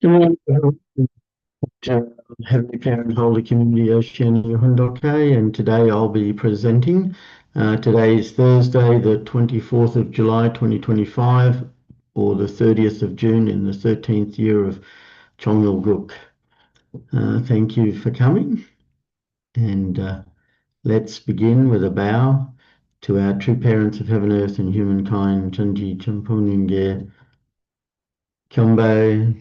Hello, to Heavenly Parent Holy Community Oceania Hundoke, and today I'll be presenting. Today is Thursday, the 24th of July 2025, or the 30th of June in the 13th year of Chongyol. Thank you for coming, and let's begin with a bow to our true parents of heaven, earth, and humankind, Chanji Champuninge, Kyombe,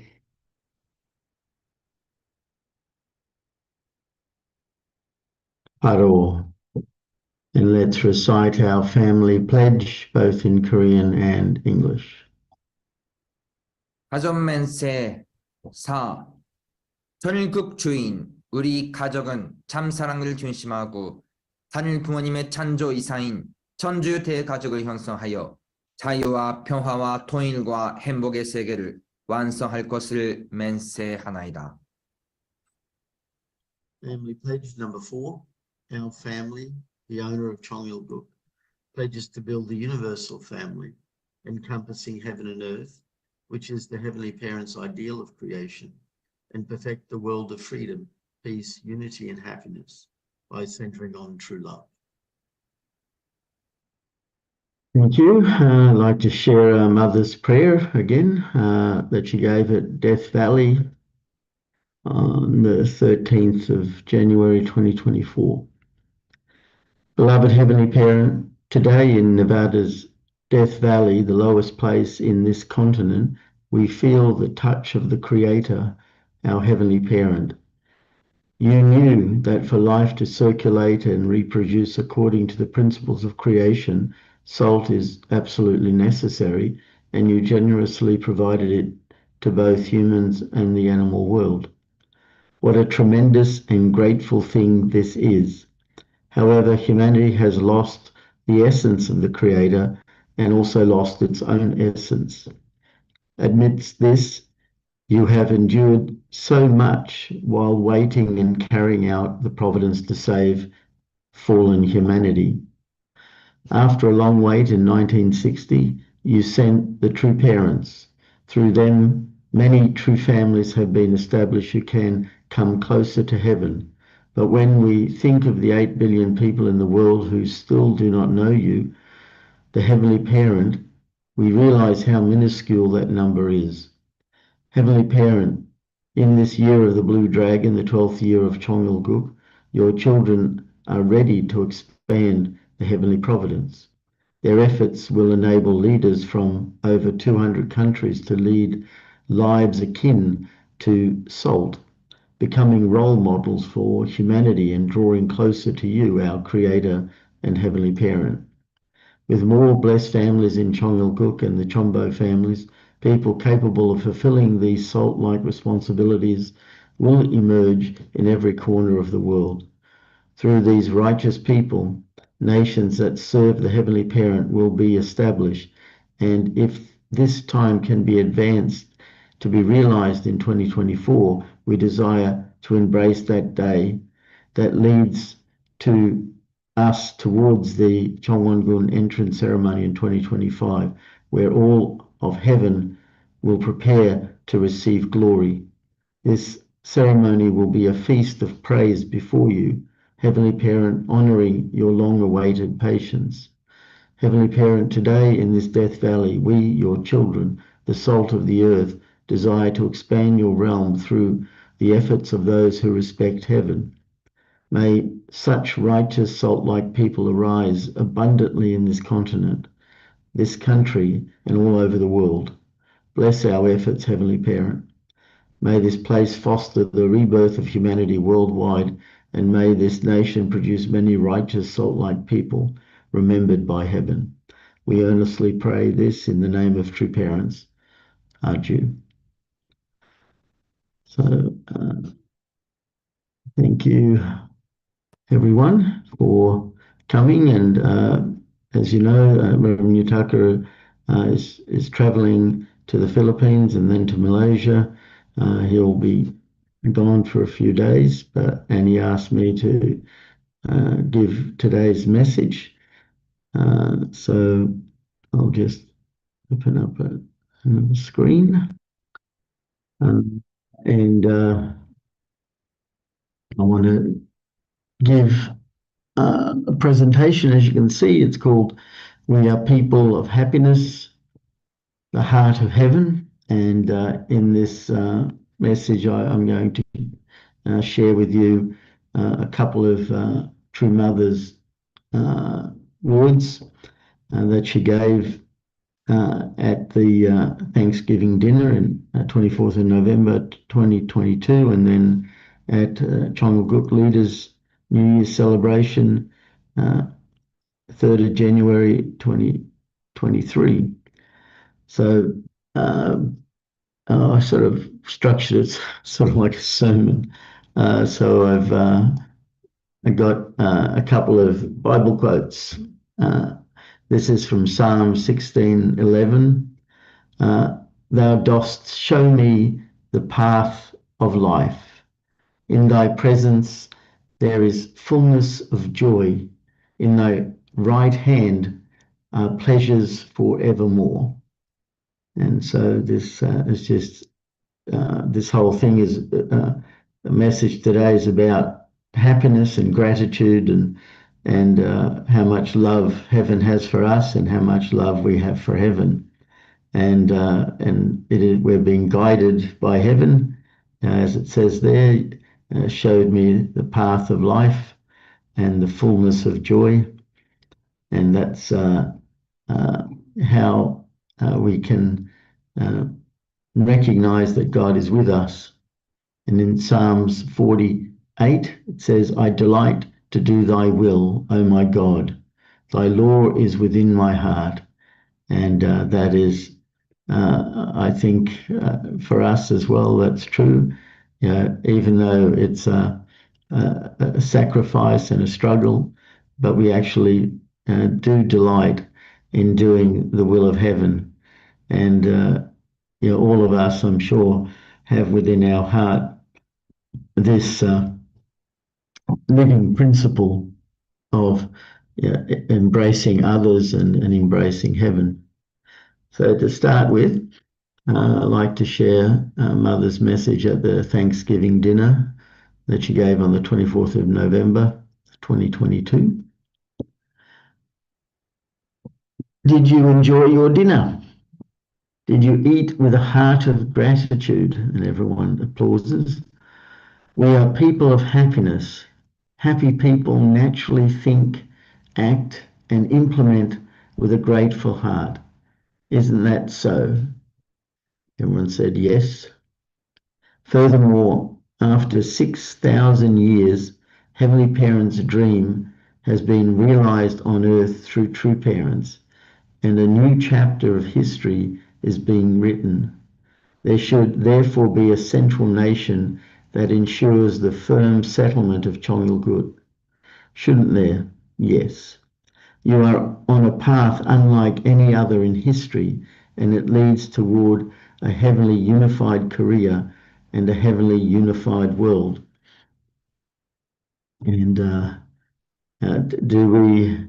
Paro. And let's recite our family pledge, both in Korean and English. 가전맨세 4. 전일국 주인 우리 가족은 참 사랑을 중심하고 단일 부모님의 찬조 이사인 전주 대가족을 형성하여 자유와 평화와 통일과 행복의 세계를 완성할 것을 맹세하나이다. Family pledge number 4. Our family, the owner of Chongyol, pledges to build the universal family, encompassing heaven and earth, which is the Heavenly Parent's ideal of creation, and perfect the world of freedom, peace, unity, and happiness by centering on true love. Thank you. I'd like to share our mother's prayer again that she gave at Death Valley on the 13th of January 2024. Beloved Heavenly Parent, today in Nevada's Death Valley, the lowest place in this continent, we feel the touch of the Creator, our Heavenly Parent. You knew that for life to circulate and reproduce according to the principles of creation, salt is absolutely necessary, and you generously provided it to both humans and the animal world. What a tremendous and grateful thing this is. However, humanity has lost the essence of the Creator and also lost its own essence. Amidst this, you have endured so much while waiting and carrying out the providence to save fallen humanity. After a long wait in 1960, you sent the true parents. Through them, many true families have been established who can come closer to heaven. But when we think of the 8 billion people in the world who still do not know you, the Heavenly Parent, we realize how minuscule that number is. Heavenly Parent, in this year of the Blue Dragon, the 12th year of Chongyol, your children are ready to expand the heavenly providence. Their efforts will enable leaders from over 200 countries to lead lives akin to salt, becoming role models for humanity and drawing closer to you, our Creator and Heavenly Parent. With more blessed families in Chongyol and the Chombo families, people capable of fulfilling these salt-like responsibilities will emerge in every corner of the world. Through these righteous people, nations that serve the Heavenly Parent will be established, and if this time can be advanced to be realized in 2024, we desire to embrace that day that leads to us towards the Chongwon-gun entrance ceremony in 2025, where all of heaven will prepare to receive glory. This ceremony will be a feast of praise before you, Heavenly Parent, honoring your long-awaited patience. Heavenly Parent, today in this Death Valley, we, your children, the salt of the earth, desire to expand your realm through the efforts of those who respect heaven. May such righteous salt-like people arise abundantly in this continent, this country, and all over the world. Bless our efforts, Heavenly Parent. May this place foster the rebirth of humanity worldwide, and may this nation produce many righteous salt-like people remembered by heaven. We earnestly pray this in the name of true parents. Arju. So, thank you, everyone, for coming. And as you know, Reverend Yutaka is traveling to the Philippines and then to Malaysia. He'll be gone for a few days, and he asked me to give today's message. So I'll just open up another screen. And I want to give a presentation. As you can see, it's called "We Are People of Happiness, the Heart of Heaven." And in this message, I'm going to share with you a couple of True Mother's words that she gave at the Thanksgiving dinner in 24th of November 2022, and then at Chongolguk Leaders New Year's celebration, 3rd of January 2023. So I sort of structured it sort of like a sermon. So I got a couple of Bible quotes. This is from Psalm 16:11. Thou dost show me the path of life. In thy presence there is fullness of joy. In thy right hand are pleasures forevermore. And so this is just this whole thing is the message today is about happiness and gratitude and how much love heaven has for us and how much love we have for heaven. And we're being guided by heaven, as it says there, showed me the path of life and the fullness of joy, and that's how we can uh, recognize that God is with us. And in Psalms 48, it says, I delight to do thy will, O my God. Thy law is within my heart. And that is, I think, for us as well, that's true. Even though it's a sacrifice and a struggle, but we actually do delight in doing the will of heaven. And all of us, I'm sure, have within our heart this living principle of embracing others and embracing heaven. So to start with, I'd like to share Mother's message at the Thanksgiving dinner that she gave on the 24th of November, 2022. Did you enjoy your dinner? Did you eat with a heart of gratitude? And everyone applauses. We are people of happiness. Happy people naturally think, act, and implement with a grateful heart. Isn't that so? Everyone said yes. Furthermore, after 6,000 years, Heavenly Parents' dream has been realized on earth through true parents, and a new chapter of history is being written. There should therefore be a central nation that ensures the firm settlement of Chongilgut. Shouldn't there? Yes. You are on a path unlike any other in history, and it leads toward a heavenly unified Korea and a heavenly unified world. And do we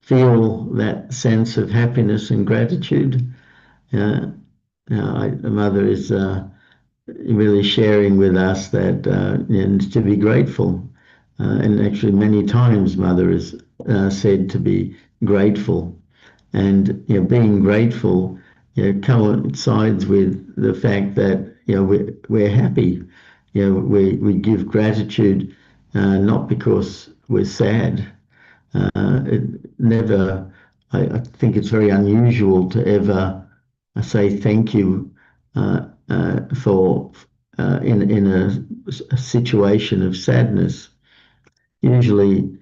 feel that sense of happiness and gratitude? Mother is really sharing with us that and to be grateful. And actually, many times, Mother is said to be grateful. And being grateful coincides with the fact that we're happy. We give gratitude not because we're sad. It never. I think it's very unusual to ever say thank you for in a situation of sadness. Usually,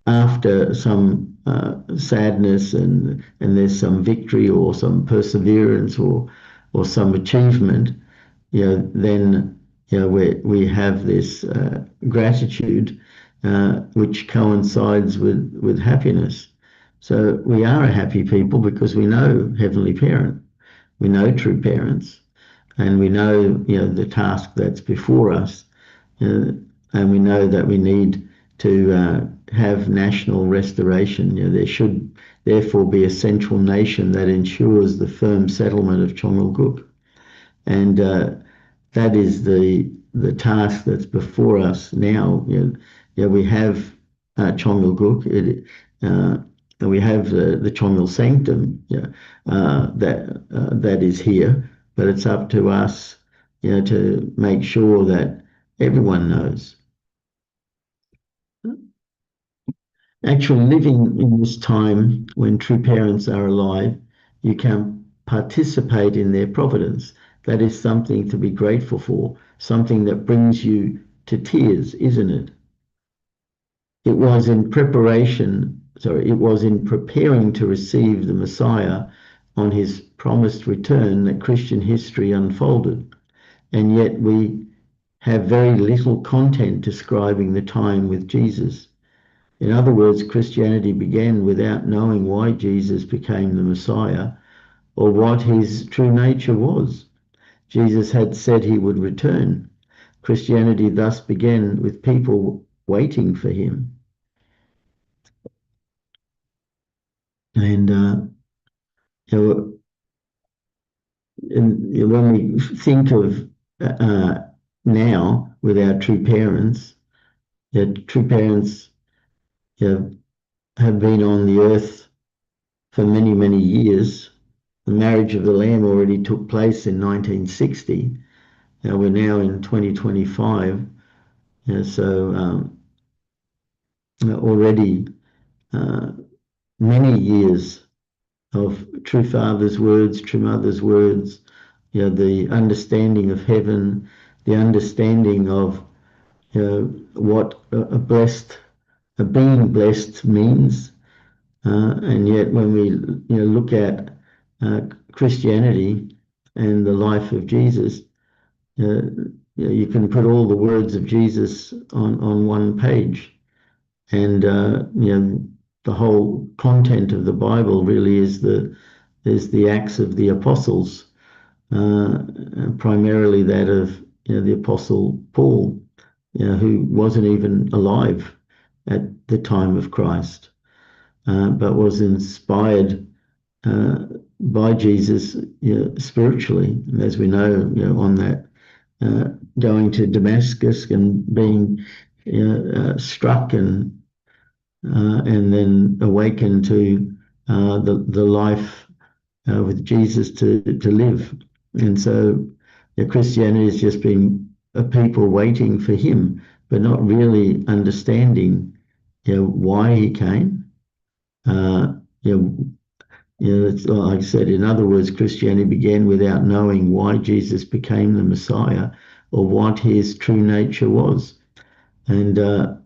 after some sadness and there's some victory or some perseverance or some achievement, then we have this gratitude which coincides with happiness. So we are a happy people because we know Heavenly Parent, we know true parents, and we know the task that's before us, and we know that we need to have national restoration. There should therefore be a central nation that ensures the firm settlement of Chongilguk. And that is the task that's before us now. We have Chongalguk, we have the Chongal Sanctum, that is here, but it's up to us, to make sure that everyone knows. Actually, living in this time when true parents are alive, you can participate in their providence. That is something to be grateful for, something that brings you to tears, isn't it? It was in preparing to receive the Messiah on his promised return that Christian history unfolded. And yet we have very little content describing the time with Jesus. In other words, Christianity began without knowing why Jesus became the Messiah or what his true nature was. Jesus had said he would return. Christianity thus began with people waiting for him. And, you know, when we think of now with our true parents, true parents, have been on the earth for many, many years. The marriage of the Lamb already took place in 1960. Now we're now in 2025. So already uh, many years of true father's words, true mother's words, the understanding of heaven, the understanding of what a being blessed means. And yet when we look at Christianity and the life of Jesus, you can put all the words of Jesus on one page. And the whole content of the Bible really is the Acts of the Apostles, primarily that of the Apostle Paul, who wasn't even alive at the time of Christ, but was inspired by Jesus spiritually. And as we know, on that going to Damascus and being struck and then awakened to the life with Jesus to live. And so Christianity has just been a people waiting for him, but not really understanding why he came. Uh, you know, it's like I said, in other words, Christianity began without knowing why Jesus became the Messiah or what his true nature was. And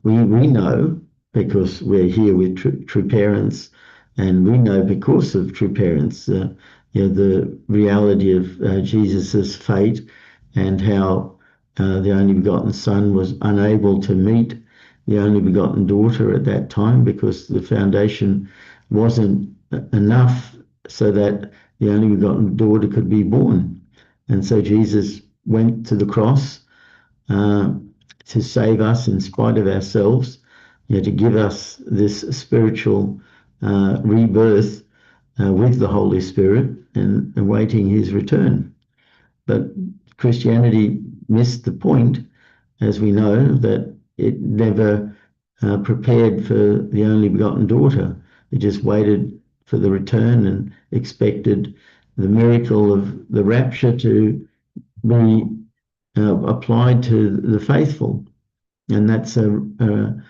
we know because we're here with true parents, and we know because of true parents, the reality of Jesus's fate and how the only begotten Son was unable to meet the only begotten daughter at that time because the foundation wasn't enough so that the only begotten daughter could be born. And so Jesus went to the cross uh, to save us in spite of ourselves, to give us this spiritual rebirth with the Holy Spirit and awaiting his return. But Christianity missed the point, as we know, that it never prepared for the only begotten daughter. It just waited for the return and expected the miracle of the rapture to be applied to the faithful. And that's a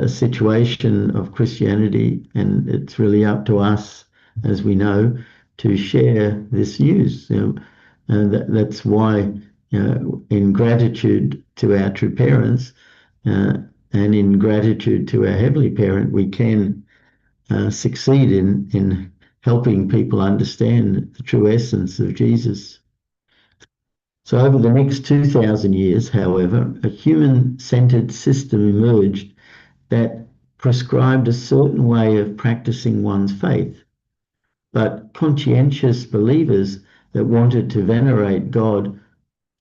situation of Christianity, and it's really up to us, as we know, to share this news. And that's why, in gratitude to our true parents and in gratitude to our heavenly parent, we can succeed in helping people understand the true essence of Jesus. So over the next 2,000 years, however, a human-centered system emerged that prescribed a certain way of practicing one's faith. But conscientious believers that wanted to venerate God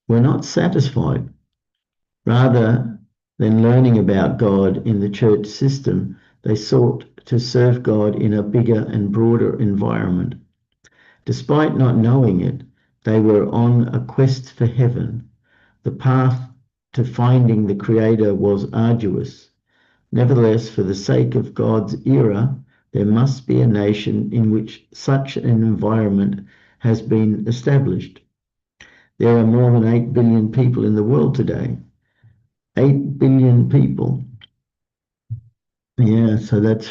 were not satisfied. Rather than learning about God in the church system, they sought to serve God in a bigger and broader environment. Despite not knowing it, They were on a quest for heaven. The path to finding the Creator was arduous. Nevertheless, for the sake of God's era, there must be a nation in which such an environment has been established. There are more than 8 billion people in the world today. 8 billion people. Yeah, so that's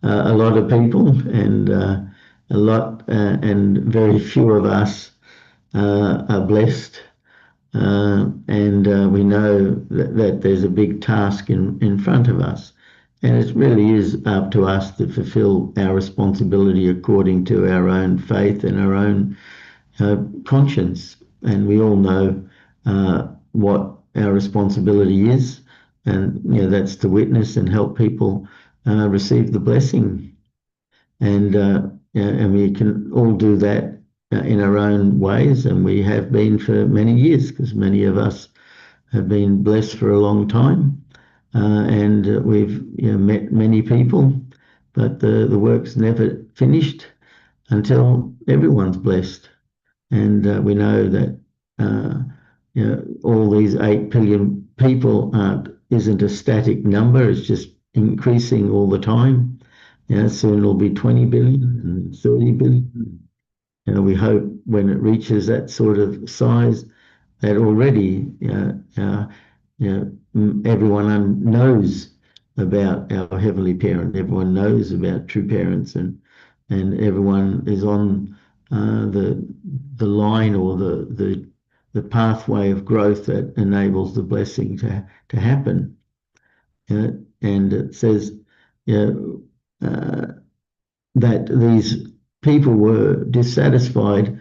a lot of people, and and very few of us are blessed. And we know that there's a big task in front of us. And it really is up to us to fulfill our responsibility according to our own faith and our own conscience. And we all know what our responsibility is. And that's to witness and help people receive the blessing. And we can all do that in our own ways, and we have been for many years, because many of us have been blessed for a long time, and we've met many people, but the work's never finished until everyone's blessed. And we know that all these 8 billion people isn't a static number; it's just increasing all the time. Soon it'll be 20 billion and 30 billion. We hope when it reaches that sort of size that already everyone knows about our Heavenly Parent. Everyone knows about true parents, and everyone is on the line, or the pathway of growth that enables the blessing to happen. And it says, that these people were dissatisfied,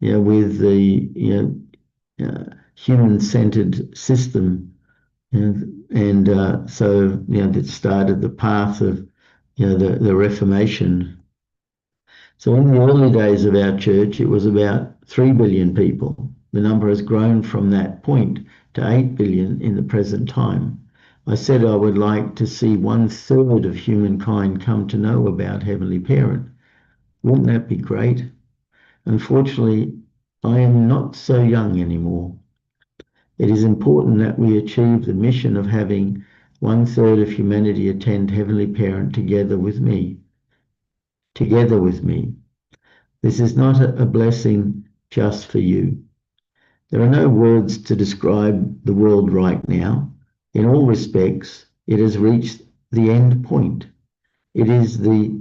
with the human-centered system, and so that started the path of the Reformation. So in the early days of our church, it was about 3 billion people. The number has grown from that point to 8 billion in the present time. I said I would like to see 1/3 of humankind come to know about Heavenly Parent. Wouldn't that be great? Unfortunately, I am not so young anymore. It is important that we achieve the mission of having 1/3 of humanity attend Heavenly Parent together with me. Together with me. This is not a blessing just for you. There are no words to describe the world right now. In all respects, it has reached the end point. It is the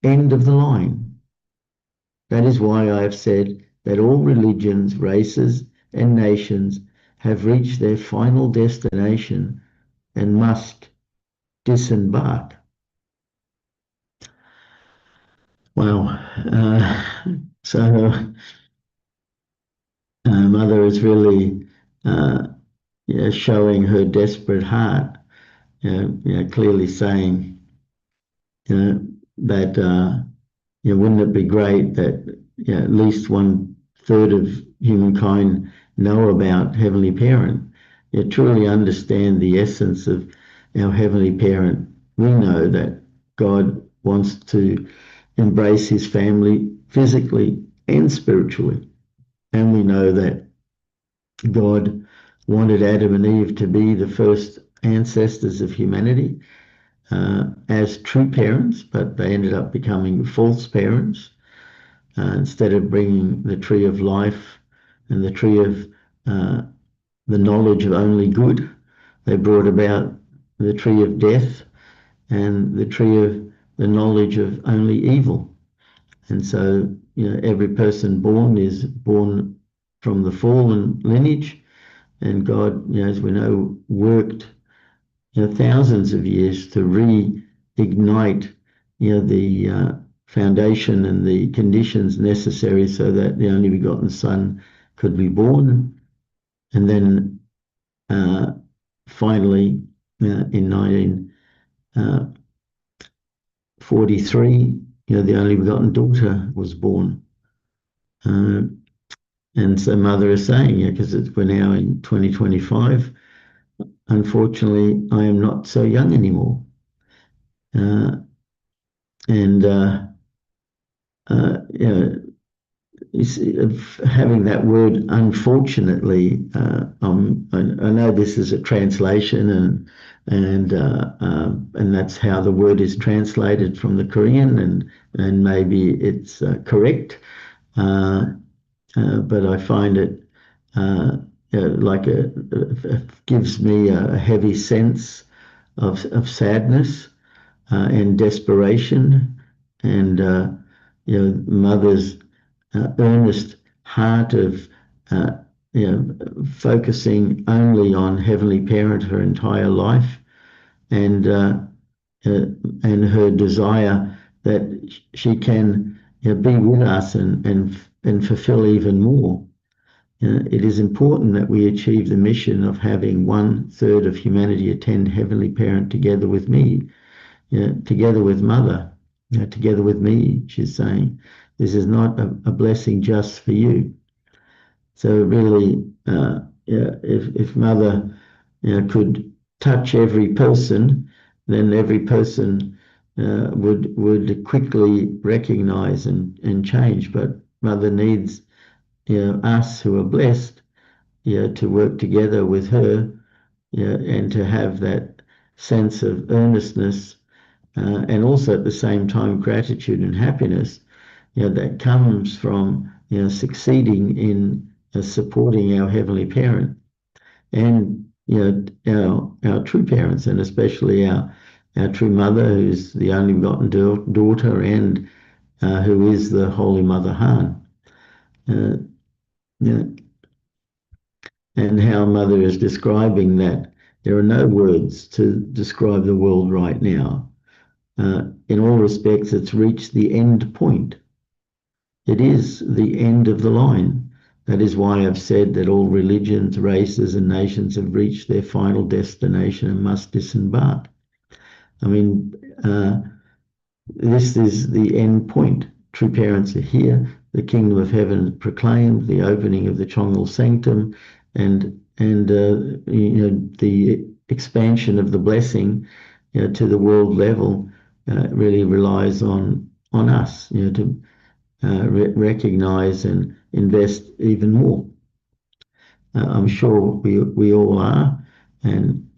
end of the line. That is why I have said that all religions, races, and nations have reached their final destination and must disembark. Wow. So Mother is really showing her desperate heart, clearly saying, that wouldn't it be great that at least 1/3 of humankind know about Heavenly Parent, truly understand the essence of our Heavenly Parent. We know that God wants to embrace his family physically and spiritually. And we know that God wanted Adam and Eve to be the first ancestors of humanity as true parents, but they ended up becoming false parents. Instead of bringing the tree of life and the tree of the knowledge of only good, they brought about the tree of death and the tree of the knowledge of only evil. And so, every person born is born from the fallen lineage, and God, as we know, worked thousands of years to reignite the foundation and the conditions necessary so that the only begotten Son could be born. And then finally, in 1943, the only begotten daughter was born. And so Mother is saying, because we're now in 2025, unfortunately, I am not so young anymore. And of having that word unfortunately. I know this is a translation, and that's how the word is translated from the Korean, and maybe it's correct, but I find it like it gives me a heavy sense of sadness and desperation, and mother's earnest heart of uh, focusing only on Heavenly Parent her entire life, and uh, and her desire that she can be with us and fulfill even more. It is important that we achieve the mission of having 1/3 of humanity attend Heavenly Parent together with me, together with Mother, together with me, she's saying. This is not a blessing just for you. So really, if Mother could touch every person, then every person would quickly recognize and change. But Mother needs us who are blessed to work together with her and to have that sense of earnestness and also at the same time gratitude and happiness that comes from succeeding in supporting our Heavenly Parent and our true parents, and especially our true Mother, who's the only begotten daughter, and who is the Holy Mother Han. Uh, yeah, and how Mother is describing that there are no words to describe the world right now. In all respects, it's reached the end point. It is the end of the line. That is why I've said that all religions, races, and nations have reached their final destination and must disembark. I mean, this is the end point. True parents are here. The kingdom of heaven is proclaimed. The opening of the Chongal Sanctum, and the expansion of the blessing to the world level really relies on us to recognize and invest even more. I'm sure we all are, and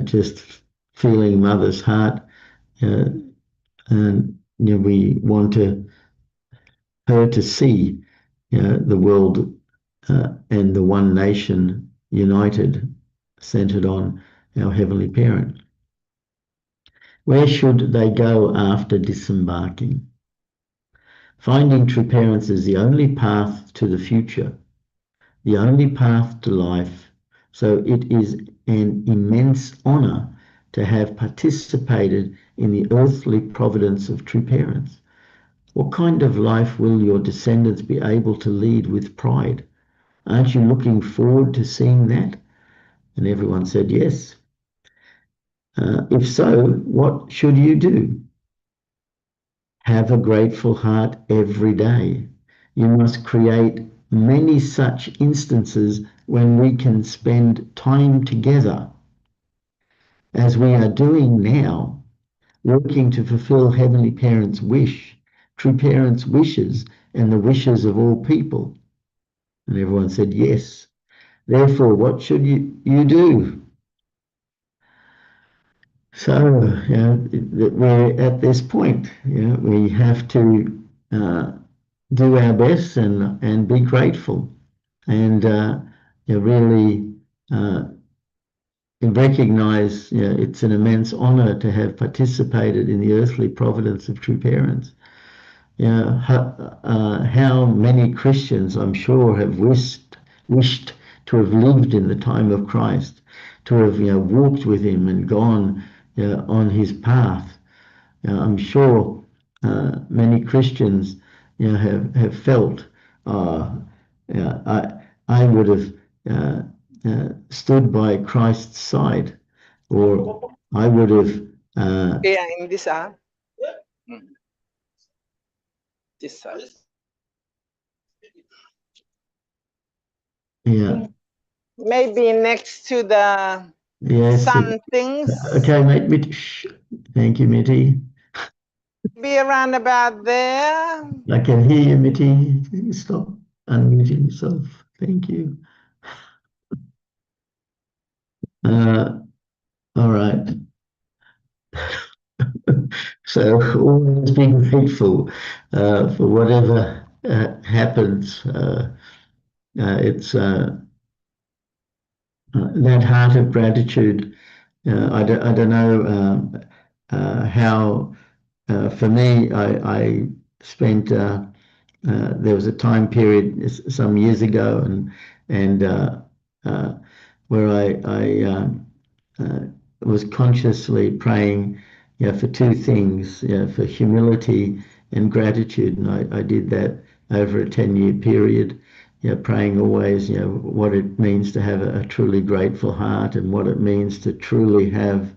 just feeling Mother's heart, and we want her to see the world and the one nation united, centered on our Heavenly Parent. Where should they go after disembarking? Finding true parents is the only path to the future, the only path to life. So it is an immense honor to have participated in the earthly providence of true parents. What kind of life will your descendants be able to lead with pride? Aren't you looking forward to seeing that? And everyone said yes. If so, what should you do? Have a grateful heart every day. You must create many such instances when we can spend time together, as we are doing now, working to fulfill Heavenly Parents' wish, true parents' wishes, and the wishes of all people. And everyone said yes. Therefore, what should you do? So, we're at this point. We have to do our best and be grateful, and really recognize it's an immense honor to have participated in the earthly providence of true parents. How many Christians, I'm sure, have wished to have lived in the time of Christ, to have walked with him and gone on his path. I'm sure many Christians have felt, I would have stood by Christ's side, or I would have. Kaya in this this Yeah. maybe next to the Yes. sun things. Okay, mate. Thank you, Mitty. Be around about there. I can hear you, Mitty. Stop unmuting yourself. Thank you. All right. So always be grateful for whatever happens. It's that heart of gratitude. I don't know how. For me, I spent. There was a time period some years ago, and uh, where I uh, was consciously praying, for two things, for humility and gratitude, and I did that over a 10-year period. Praying always, what it means to have a truly grateful heart and what it means to truly have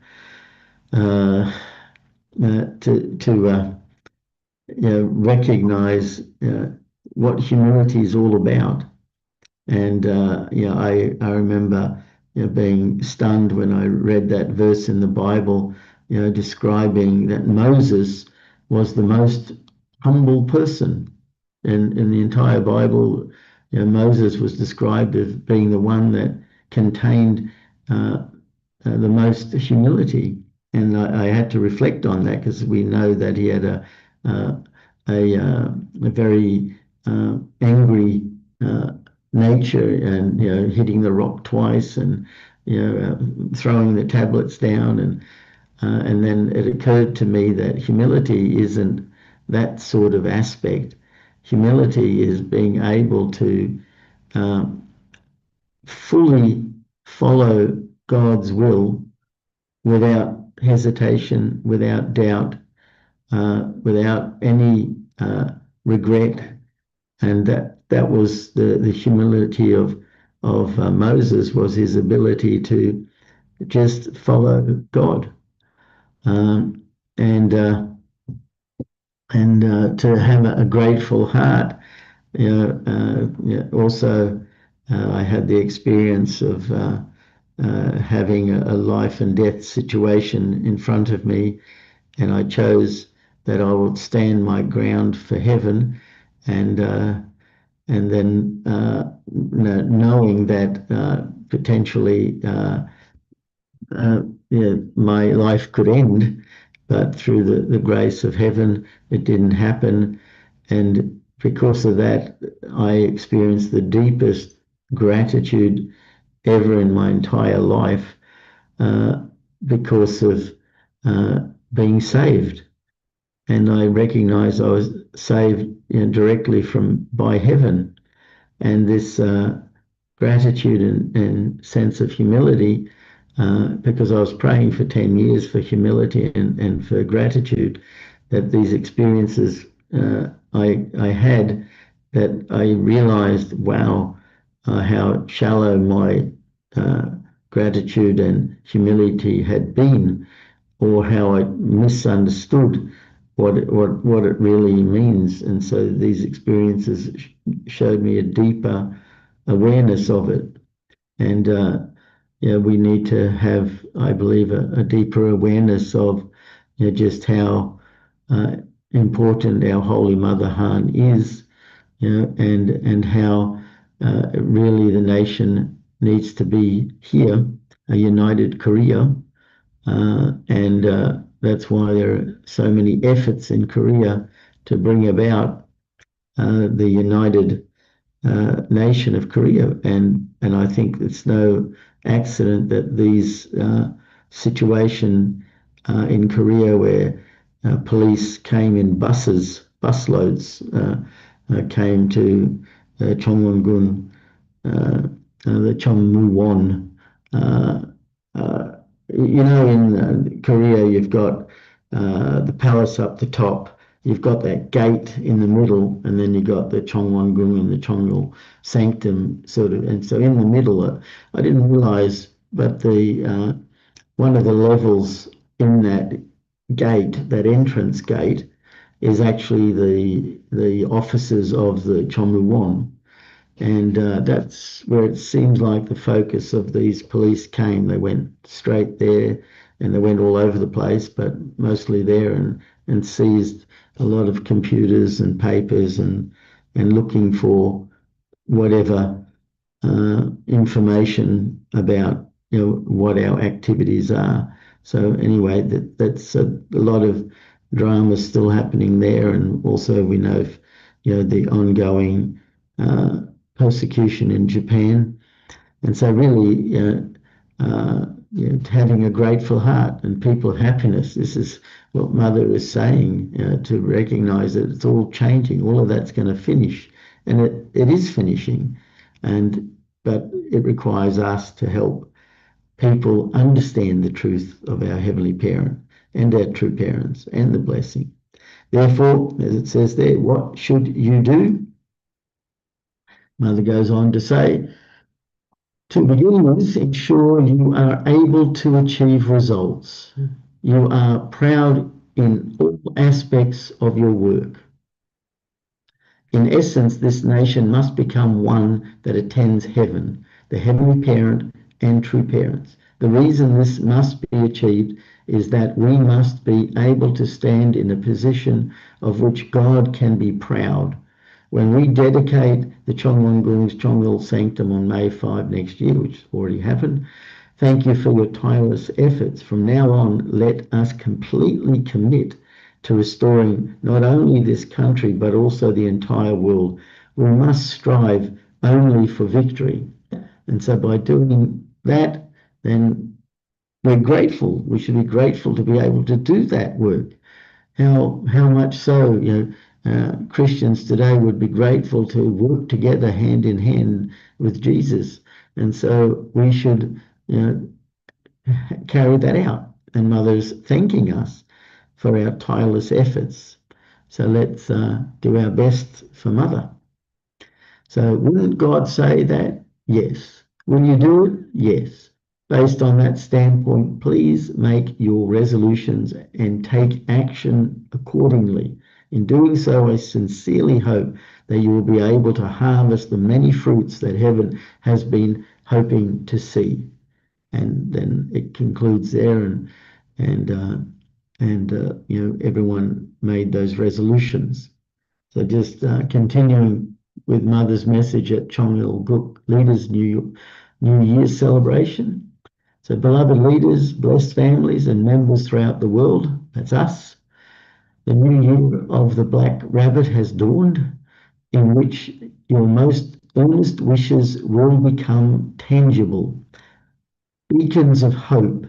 uh, to recognize what humility is all about. And I remember being stunned when I read that verse in the Bible, describing that Moses was the most humble person in the entire Bible. Moses was described as being the one that contained uh, the most humility. And I had to reflect on that because we know that he had uh, a very angry nature, and hitting the rock twice, and throwing the tablets down, and then it occurred to me that humility isn't that sort of aspect. Humility is being able to um, fully follow God's will without hesitation, without doubt, without any regret. And that was the humility of Moses, was his ability to just follow God, um, and to have a grateful heart. Also, I had the experience of having a life and death situation in front of me, and I chose that I would stand my ground for heaven, and then knowing that potentially my life could end, but through the grace of heaven, it didn't happen. And because of that, I experienced the deepest gratitude ever in my entire life, uh, because of being saved. And I recognized I was saved, directly from by heaven. And this gratitude and sense of humility, because I was praying for 10 years for humility and for gratitude, that these experiences I had, that I realized, wow, how shallow my uh, gratitude and humility had been, or how I misunderstood what it really means. And so these experiences showed me a deeper awareness of it. And we need to have, I believe, a deeper awareness of just how uh, important our Holy Mother Han is, and how really the nation needs to be here, a united Korea. And that's why there are so many efforts in Korea to bring about the united nation of Korea. And I think it's no accident that these situation in Korea, where police came in buses, busloads, came to Chongwon-gun, the Chongmu-won. Uh, uh, in Korea, you've got the palace up the top. You've got that gate in the middle, and then you've got the Chongwon-gung and the Chongnul Sanctum, sort of. And so in the middle, I didn't realize, but the one of the levels in that gate, that entrance gate, is actually the offices of the Chonmuwon. And that's where it seems like the focus of these police came. They went straight there and they went all over the place, but mostly there, and seized a lot of computers and papers, and looking for whatever information about what our activities are. So anyway, that's a lot of drama still happening there, and also we know the ongoing uh, persecution in Japan. And so really, having a grateful heart and people happiness. This is what Mother is saying, to recognize that it's all changing. All of that's going to finish, and it is finishing, but it requires us to help people understand the truth of our Heavenly Parent and our true parents and the blessing. Therefore, as it says there, what should you do? Mother goes on to say, to begin with, ensure you are able to achieve results. You are proud in all aspects of your work. In essence, this nation must become one that attends heaven, the Heavenly Parent and true parents. The reason this must be achieved is that we must be able to stand in a position of which God can be proud. When we dedicate the Chongwon Chongyol Sanctum on May 5 next year, which has already happened, thank you for your tireless efforts. From now on, let us completely commit to restoring not only this country, but also the entire world. We must strive only for victory. And so by doing that, then we're grateful. We should be grateful to be able to do that work. How much so, Christians today would be grateful to work together hand in hand with Jesus. And so we should, carry that out. And Mother's thanking us for our tireless efforts. So let's do our best for Mother. So wouldn't God say that? Yes. Will you do it? Yes. Based on that standpoint, please make your resolutions and take action accordingly. In doing so, I sincerely hope that you will be able to harvest the many fruits that heaven has been hoping to see. And then it concludes there, and everyone made those resolutions. So just continuing with Mother's message at Chongyol Guk Leaders New Year's celebration. So beloved leaders, blessed families and members throughout the world, that's us. The new year of the Black Rabbit has dawned, in which your most earnest wishes will become tangible, beacons of hope,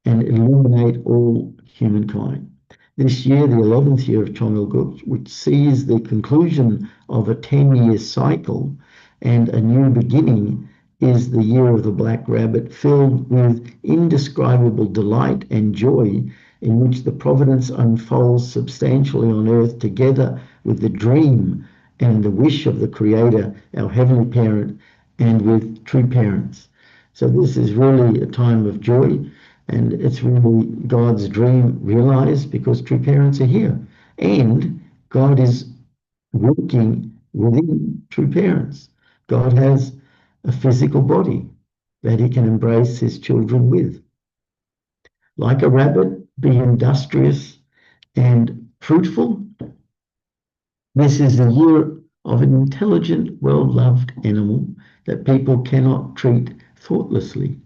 and illuminate all humankind. This year, the 11th year of Chongyol, which sees the conclusion of a 10-year cycle and a new beginning, is the year of the Black Rabbit, filled with indescribable delight and joy, in which the providence unfolds substantially on earth together with the dream and the wish of the Creator, our Heavenly Parent, and with true parents. So this is really a time of joy. And it's really God's dream realized, because true parents are here. And God is working within true parents. God has a physical body that he can embrace his children with. Like a rabbit, be industrious and fruitful. This is the year of an intelligent, well-loved animal that people cannot treat thoughtlessly.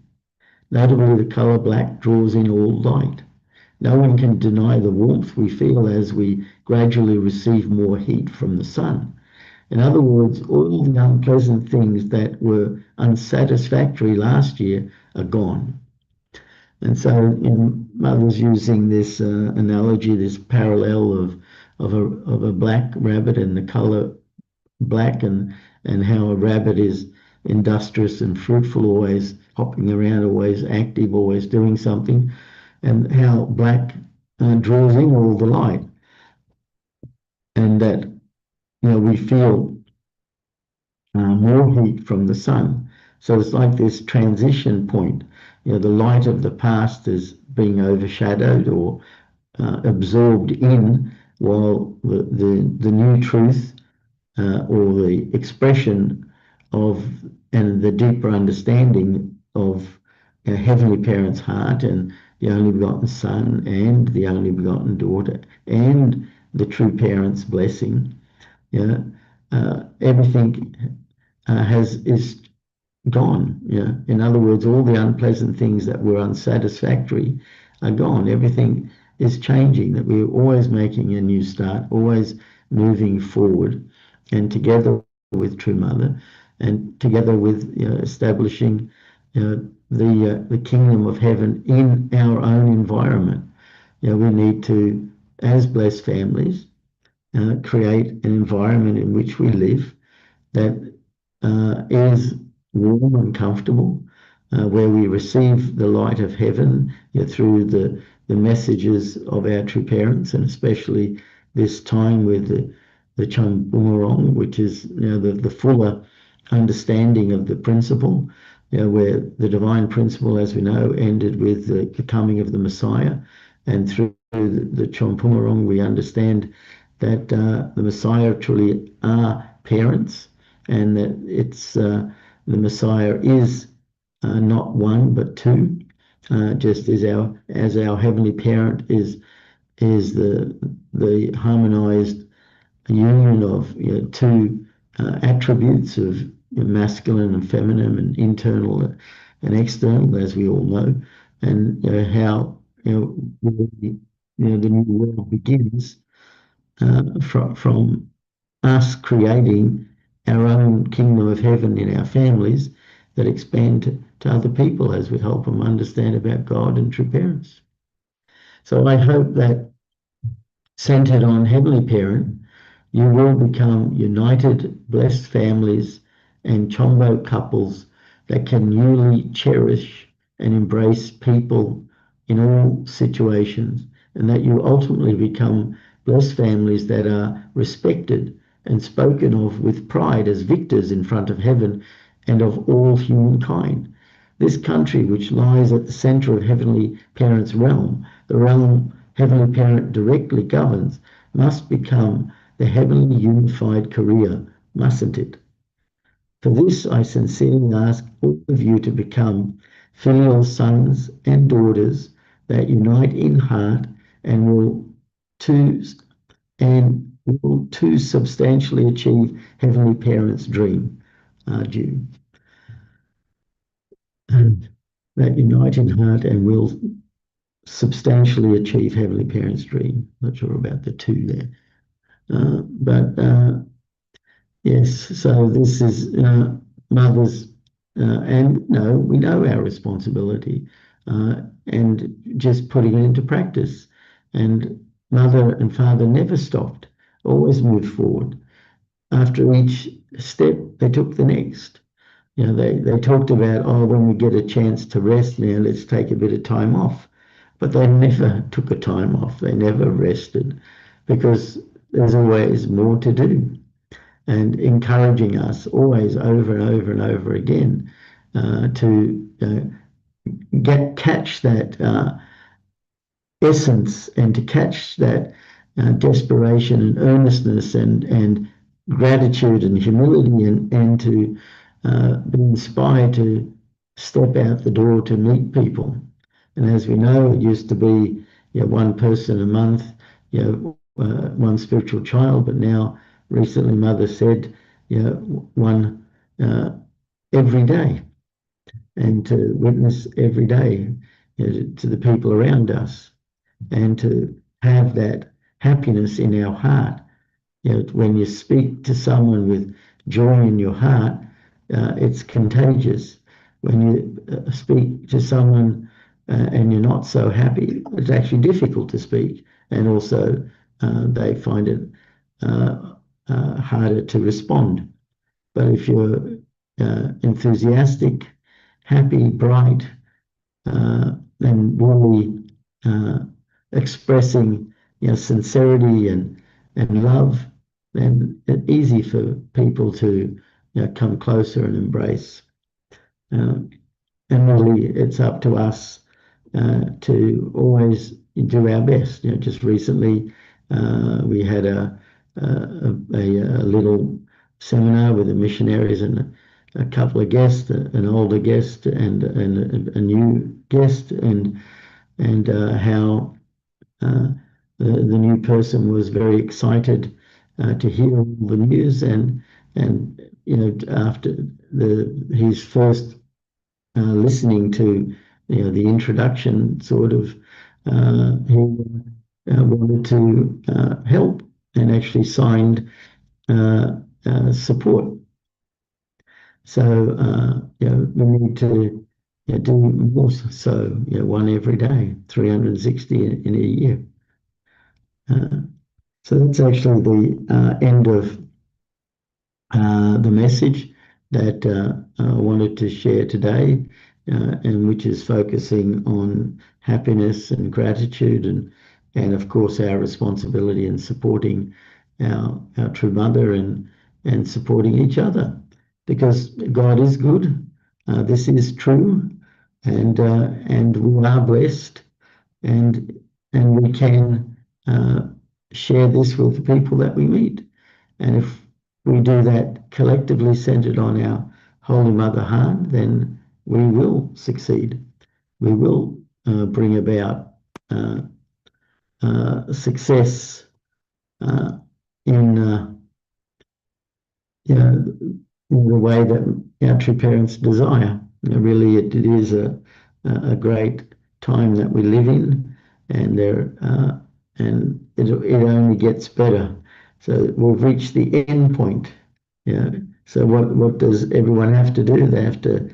Notably, the color black draws in all light. No one can deny the warmth we feel as we gradually receive more heat from the sun. In other words, all the unpleasant things that were unsatisfactory last year are gone. And so, Mother's using this analogy, this parallel of a black rabbit and the color black, and how a rabbit is industrious and fruitful, always hopping around, always active, always doing something, and how black draws in all the light, and that we feel more heat from the sun. So it's like this transition point. The light of the past is being overshadowed or absorbed in, while the new truth or the expression of and the deeper understanding of our Heavenly Parent's heart and the only begotten Son and the only begotten daughter and the true parent's blessing. Yeah, everything is gone. Yeah, in other words, all the unpleasant things that were unsatisfactory are gone. Everything is changing. That we're always making a new start, always moving forward, and together with True Mother, and together with establishing the kingdom of heaven in our own environment. We need to, as blessed families, create an environment in which we live that is warm and comfortable, where we receive the light of heaven through the messages of our true parents, and especially this time with the Chum Boomerang, which is the fuller understanding of the principle, where the divine principle, as we know, ended with the coming of the Messiah. And through the Chompumarong, we understand that the Messiah truly are parents, and that it's the Messiah is not one but two, just as our heavenly parent is the harmonized union of two attributes of masculine and feminine and internal and external, as we all know, and how the new world begins from us creating our own kingdom of heaven in our families that expand to other people as we help them understand about God and true parents. So I hope that, centered on Heavenly Parent, you will become united, blessed families and chombo couples that can newly cherish and embrace people in all situations, and that you ultimately become blessed families that are respected and spoken of with pride as victors in front of heaven and of all humankind. This country, which lies at the center of Heavenly Parent's realm, the realm Heavenly Parent directly governs, must become the heavenly unified Korea, mustn't it? For this, I sincerely ask all of you to become filial sons and daughters that unite in heart and to will to substantially achieve Heavenly Parent's dream. Due. And that unite in heart and will substantially achieve Heavenly Parent's dream. Not sure about the two there. But yes, so this is mothers, and no, we know our responsibility, and just putting it into practice. And mother and father never stopped, always moved forward. After each step, they took the next. They talked about, oh, when we get a chance to rest, let's take a bit of time off. But they never took a time off. They never rested, because there's always more to do, and encouraging us always over and over and over again to catch that essence, and to catch that desperation and earnestness and gratitude and humility, and to be inspired to step out the door to meet people. And as we know, it used to be one person a month, one spiritual child, but now recently Mother said one every day, and to witness every day to the people around us, and to have that happiness in our heart. When you speak to someone with joy in your heart, it's contagious. When you speak to someone and you're not so happy, it's actually difficult to speak, and also they find it harder to respond. But if you're enthusiastic, happy, bright, and really expressing sincerity and love, then it's easy for people to come closer and embrace. And really, it's up to us to always do our best. Just recently, we had a little seminar with the missionaries, and a couple of guests, an older guest and a new guest, and how the new person was very excited to hear all the news, and after his first listening to the introduction, sort of he wanted to help and actually signed support. So we need to do more. So one every day, 360 in a year. So that's actually the end of the message that I wanted to share today, and which is focusing on happiness and gratitude, and of course our responsibility in supporting our true mother, and supporting each other, because God is good. This is true, and we are blessed, and we can share this with the people that we meet. And if we do that collectively centered on our Holy Mother Heart, then we will succeed. We will bring about success in in the way that our true parents desire. Really, it is a great time that we live in, and it only gets better. So we've reached the end point. So what does everyone have to do? They have to,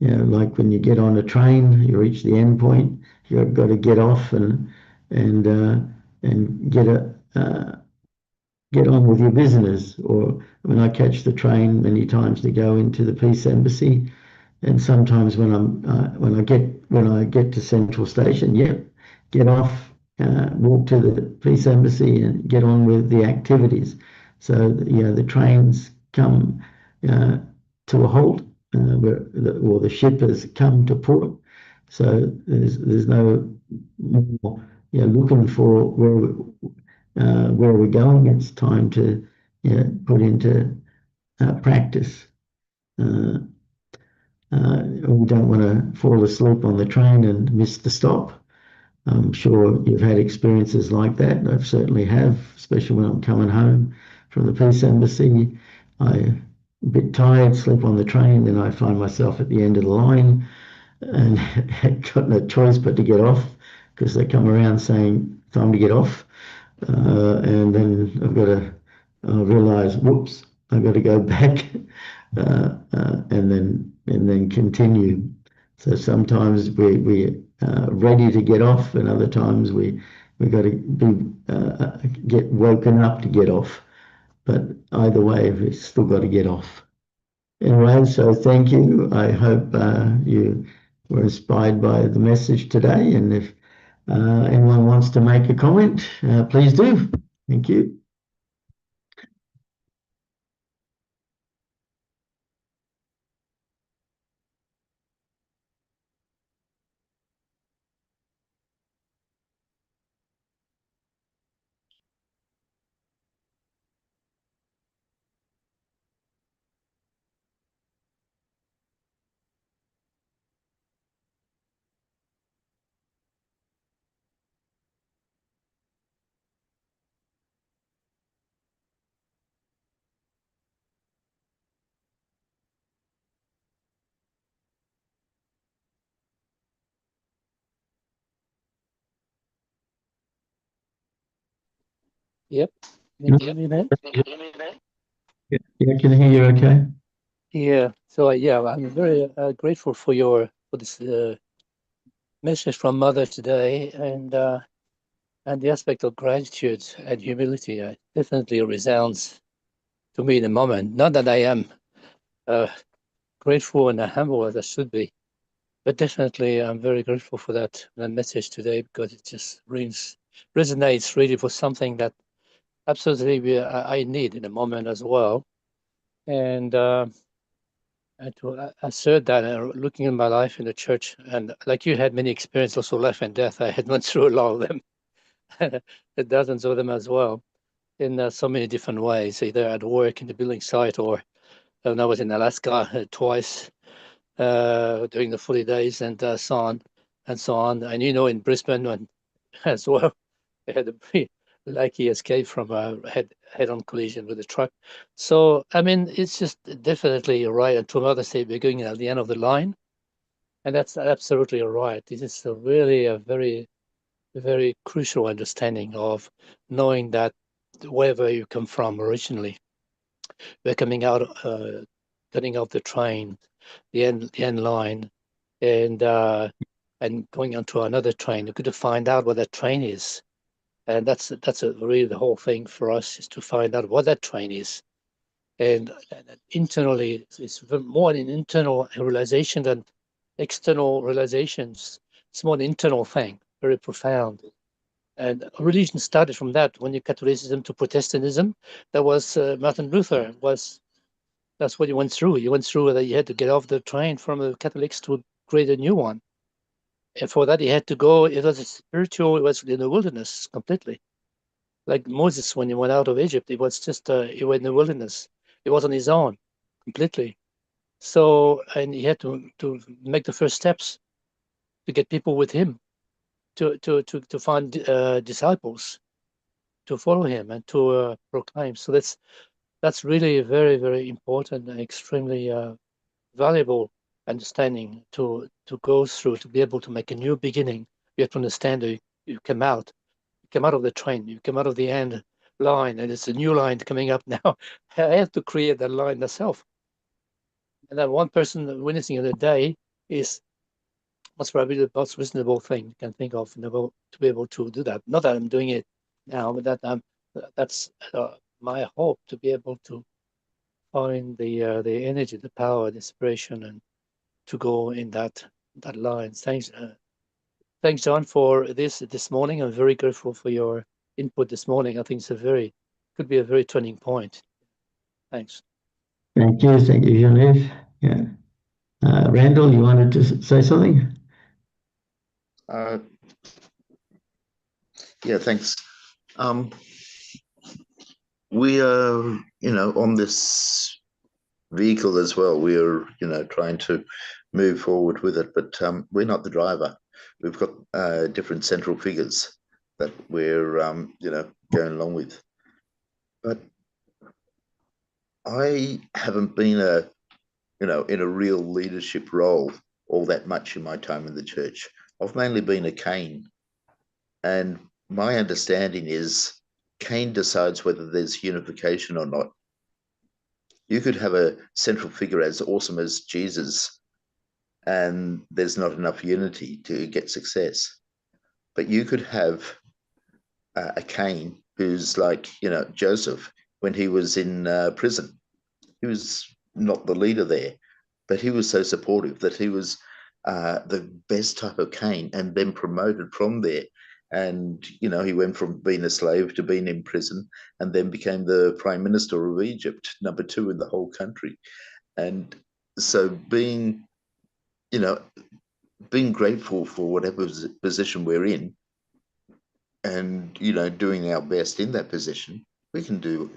like when you get on a train, you reach the end point. You've got to get off and get on with your business. Or when I catch the train many times to go into the Peace Embassy, and sometimes when I get to Central Station, get off, walk to the Peace Embassy, and get on with the activities. So the trains come to a halt, or the ship has come to port. So there's no more looking for where we're going. It's time to put into practice. We don't want to fall asleep on the train and miss the stop. I'm sure you've had experiences like that. I certainly have, especially when I'm coming home from the Peace Embassy. I'm a bit tired, sleep on the train, then I find myself at the end of the line and got no choice but to get off, because they come around saying, time to get off. And then I've got to realize, whoops, I've got to go back and then continue. So sometimes we ready to get off, and other times we got to be get woken up to get off. But either way, we've still got to get off. Anyway, so thank you. I hope you were inspired by the message today, and if anyone wants to make a comment, please do. Thank you. Yep. Can you hear me then? Yeah, I can hear you okay. Yeah. So I'm very grateful for this message from Mother today, and the aspect of gratitude and humility definitely resounds to me in the moment. Not that I am grateful and humble as I should be, but definitely I'm very grateful for that message today, because it just resonates really for something that absolutely I need in the moment as well. And to assert that, looking at my life in the church, and like you had many experiences, also life and death, I had went through a lot of them, dozens of them as well, in so many different ways, either at work, in the building site, or And I was in Alaska twice during the 40 days and so on and so on. And in Brisbane when, as well, I had a pretty lucky escape from a head-on collision with a truck. So I mean, it's just definitely right. And to others say we're going at the end of the line, and that's absolutely right. This is really a very, very crucial understanding of knowing that wherever you come from originally, we're coming out, getting off the train, the end line, and going onto another train. You're going to find out what that train is, and that's really the whole thing for us, is to find out what that train is, and internally it's more an internal realization than external realizations. It's more an internal thing, very profound. And religion started from that. When you Catholicism to Protestantism, that was Martin Luther was. That's what he went through. He went through that he had to get off the train from the Catholics to create a new one. And for that, he had to go. It was a spiritual. It was in the wilderness completely. Like Moses, when he went out of Egypt, it was just he went in the wilderness. He was on his own completely. So, and he had to make the first steps to get people with him, to find disciples to follow him and to proclaim. So that's really very, very important and extremely valuable understanding to go through, to be able to make a new beginning. You have to understand that you come out of the train, you come out of the end line, and it's a new line coming up now. I have to create that line myself. And that one person witnessing of the day is what's probably the most reasonable thing you can think of to be able to do that. Not that I'm doing it now, but that's my hope, to be able to find the energy, the power, the inspiration, and to go in that line. Thanks, John, for this morning. I'm very grateful for your input this morning. I think could be a very turning point. Thanks. Thank you, Jean-Yves. Yeah. Randall, you wanted to say something? Yeah, thanks. We are, on this vehicle as well. We are, trying to move forward with it, but we're not the driver. We've got different central figures that we're, going along with. But I haven't been in a real leadership role all that much in my time in the church. I've mainly been a Cain. And my understanding is Cain decides whether there's unification or not. You could have a central figure as awesome as Jesus, and there's not enough unity to get success. But you could have a Cain who's like, Joseph, when he was in prison. He was not the leader there, but he was so supportive that he was the best type of Cain, and then promoted from there. And, he went from being a slave to being in prison, and then became the prime minister of Egypt, number 2 in the whole country. And so being grateful for whatever position we're in, and, doing our best in that position, we can do,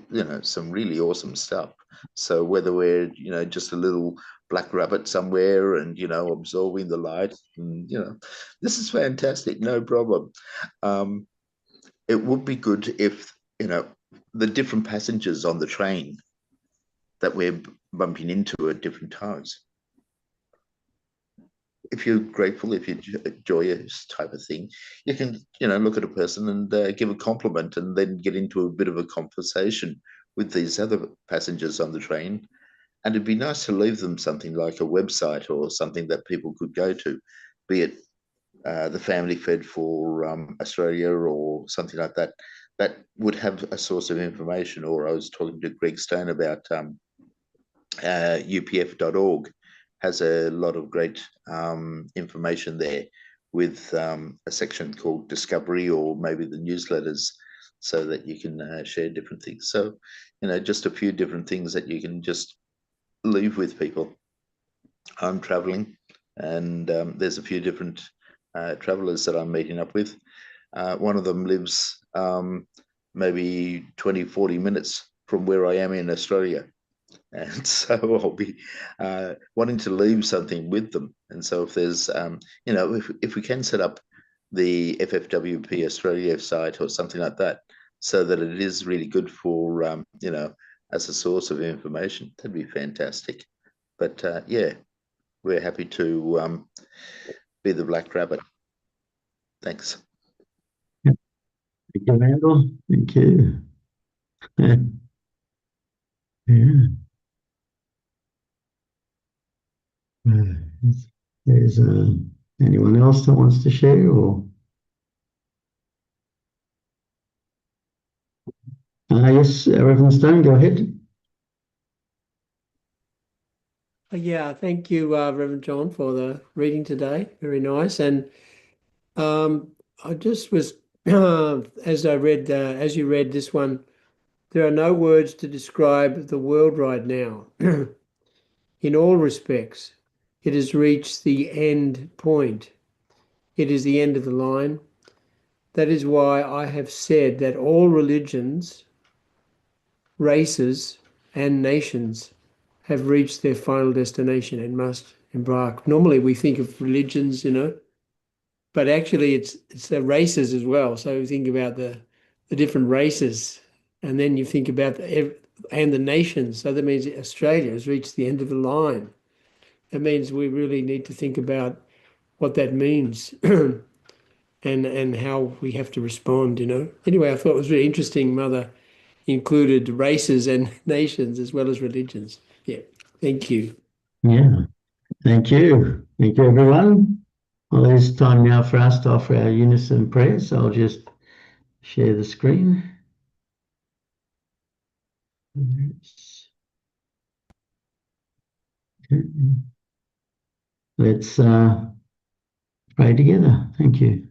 some really awesome stuff. So whether we're, just a little black rabbit somewhere and, absorbing the light, and, this is fantastic, no problem. It would be good if, the different passengers on the train that we're bumping into at different times, if you're grateful, if you're joyous type of thing, you can, look at a person and give a compliment, and then get into a bit of a conversation with these other passengers on the train. And it'd be nice to leave them something like a website or something that people could go to, be it the Family Fed for Australia or something like that, that would have a source of information. Or I was talking to Greg Stone about upf.org, has a lot of great information there, with a section called Discovery, or maybe the newsletters, so that you can share different things. So, just a few different things that you can just leave with people. I'm traveling, and there's a few different travelers that I'm meeting up with. One of them lives maybe 20, 40 minutes from where I am in Australia. and so I'll be wanting to leave something with them. And so if there's, if we can set up the FFWP Australia site or something like that, so that it is really good for, as a source of information, that'd be fantastic. But yeah, we're happy to be the Black Rabbit. Thanks. Thank you, Randall. Thank you. Yeah. There's anyone else that wants to share, or yes, Reverend Stone, go ahead. Yeah, thank you, Reverend John, for the reading today. Very nice. And I just was, as you read this one, there are no words to describe the world right now. In all respects, it has reached the end point. It is the end of the line. That is why I have said that all religions, races, and nations have reached their final destination and must embark. Normally we think of religions, but actually it's the races as well. So you think about the different races, and then you think about and the nations. So that means Australia has reached the end of the line. That means we really need to think about what that means and how we have to respond, Anyway, I thought it was really interesting, Mother included races and nations as well as religions. Yeah, thank you. Yeah, thank you. Thank you, everyone. Well, it's time now for us to offer our unison prayers. So I'll just share the screen. Let's pray together. Thank you.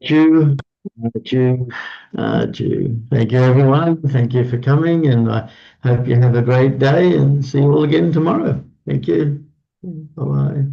Jew, Jew, Jew. Thank you, everyone. Thank you for coming, and I hope you have a great day and see you all again tomorrow. Thank you. Bye-bye.